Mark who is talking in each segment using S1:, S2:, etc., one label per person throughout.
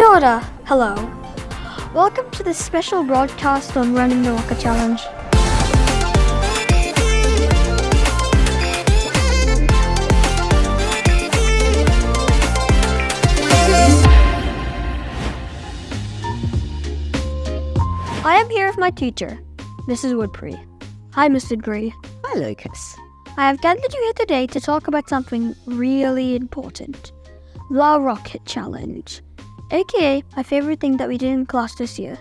S1: Kia ora. Hello. Welcome to this special broadcast on running the rocket challenge. I am here with my teacher, Mrs. Woodbury. Hi, Mr. Woodbury.
S2: Hi, Lucas.
S1: I have gathered you here today to talk about something really important. The rocket challenge. AKA my favorite thing that we did in class this year.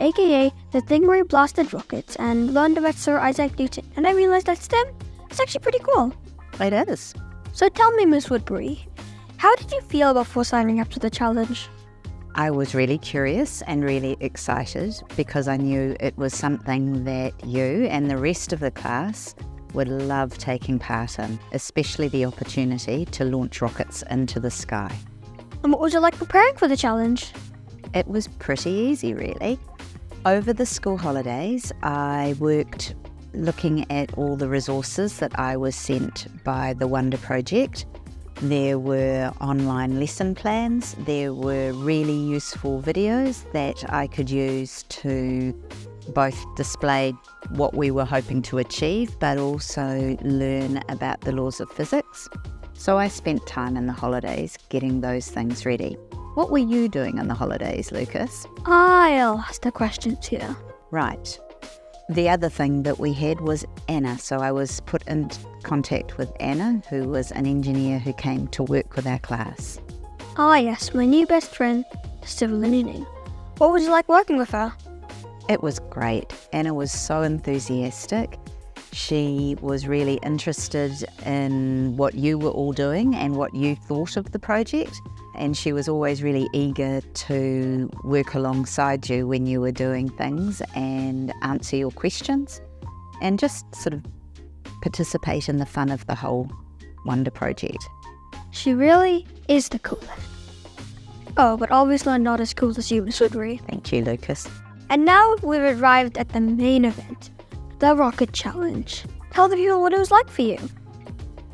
S1: AKA the thing where we blasted rockets and learned about Sir Isaac Newton. And I realized that STEM is actually pretty cool.
S2: It is.
S1: So tell me, Miss Woodbury, how did you feel before signing up to the challenge?
S2: I was really curious and really excited because I knew it was something that you and the rest of the class would love taking part in, especially the opportunity to launch rockets into the sky.
S1: And what was it like preparing for the challenge?
S2: It was pretty easy, really. Over the school holidays, I worked looking at all the resources that I was sent by the Wonder Project. There were online lesson plans, there were really useful videos that I could use to both display what we were hoping to achieve, but also learn about the laws of physics. So I spent time in the holidays getting those things ready. What were you doing in the holidays, Lucas?
S1: I'll ask the questions here.
S2: Right. The other thing that we had was Anna, so I was put in contact with Anna, who was an engineer who came to work with our class.
S1: Ah yes, my new best friend, civil engineering. What was it like working with her?
S2: It was great. Anna was so enthusiastic. She was really interested in what you were all doing and what you thought of the project. And she was always really eager to work alongside you when you were doing things and answer your questions and just sort of participate in the fun of the whole Wonder Project.
S1: She really is the coolest. Oh, but obviously not as cool as you, Miss Woodbury.
S2: Thank you, Lucas.
S1: And now we've arrived at the main event, the rocket challenge. Tell the people what it was like for you.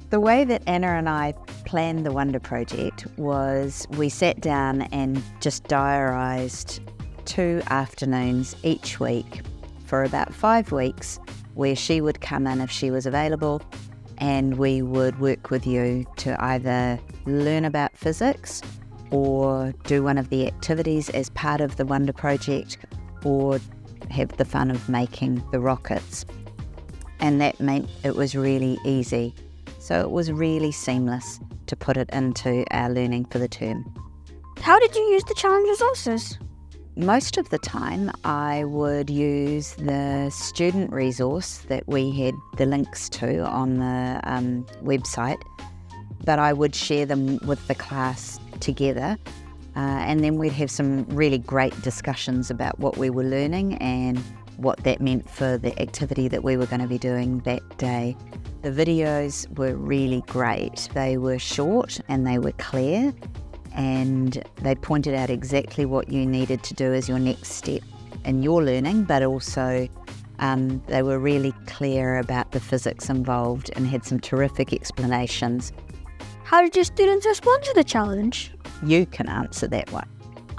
S2: The way that Anna and I planned the Wonder Project was we sat down and just diarised 2 afternoons each week for about 5 weeks where she would come in if she was available and we would work with you to either learn about physics or do one of the activities as part of the Wonder Project or have the fun of making the rockets. And that meant it was really easy. So it was really seamless to put it into our learning for the term.
S1: How did you use the challenge resources?
S2: Most of the time I would use the student resource that we had the links to on the website, but I would share them with the class together and then we'd have some really great discussions about what we were learning and what that meant for the activity that we were going to be doing that day. The videos were really great. They were short and they were clear and they pointed out exactly what you needed to do as your next step in your learning, but also they were really clear about the physics involved and had some terrific explanations.
S1: How did your students respond to the challenge?
S2: You can answer that one.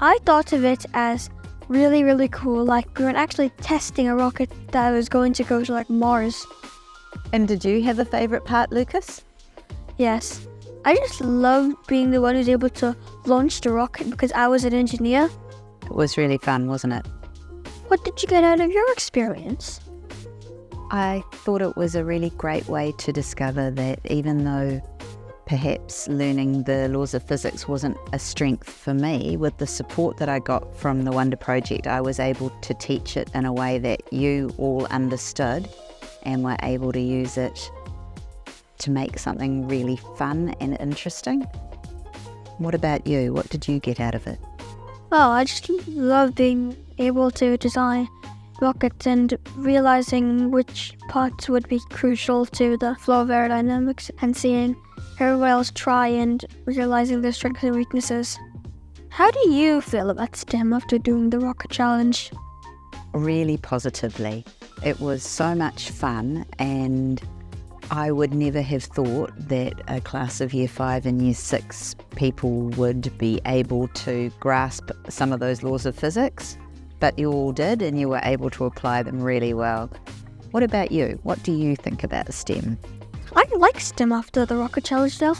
S1: I thought of it as really, really cool, like we were actually testing a rocket that was going to go to Mars.
S2: And did you have a favourite part, Lucas?
S1: Yes. I just loved being the one who's able to launch the rocket because I was an engineer.
S2: It was really fun, wasn't it?
S1: What did you get out of your experience?
S2: I thought it was a really great way to discover that even though perhaps learning the laws of physics wasn't a strength for me, with the support that I got from the Wonder Project, I was able to teach it in a way that you all understood and were able to use it to make something really fun and interesting. What about you? What did you get out of it?
S1: Well, I just love being able to design rockets and realizing which parts would be crucial to the flow of aerodynamics and seeing everyone else try and realizing their strengths and weaknesses. How do you feel about STEM after doing the rocket challenge?
S2: Really positively. It was so much fun and I would never have thought that a class of Year 5 and Year 6 people would be able to grasp some of those laws of physics, but you all did, and you were able to apply them really well. What about you? What do you think about STEM?
S1: I like STEM after the Rocket Challenge though.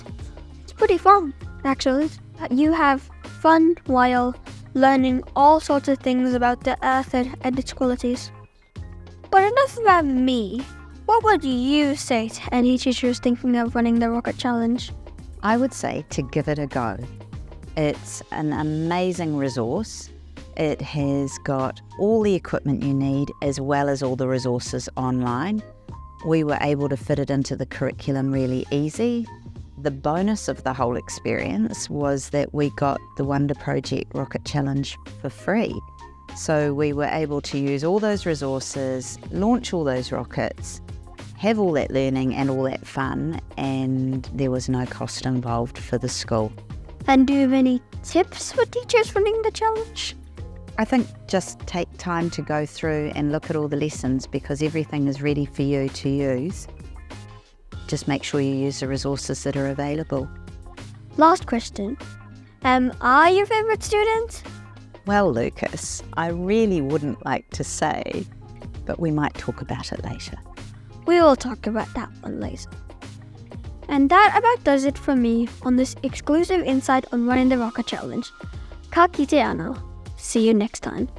S1: It's pretty fun, actually. You have fun while learning all sorts of things about the Earth and its qualities. But enough about me. What would you say to any teachers thinking of running the Rocket Challenge?
S2: I would say to give it a go. It's an amazing resource. It has got all the equipment you need as well as all the resources online. We were able to fit it into the curriculum really easy. The bonus of the whole experience was that we got the Wonder Project Rocket Challenge for free. So we were able to use all those resources, launch all those rockets, have all that learning and all that fun, and there was no cost involved for the school.
S1: And do you have any tips for teachers running the challenge?
S2: I think just take time to go through and look at all the lessons because everything is ready for you to use. Just make sure you use the resources that are available.
S1: Last question. Am I your favourite student?
S2: Well, Lucas, I really wouldn't like to say, but we might talk about it later.
S1: We will talk about that one later. And that about does it for me on this exclusive insight on running the Rocket Challenge. Ka kite ana. See you next time.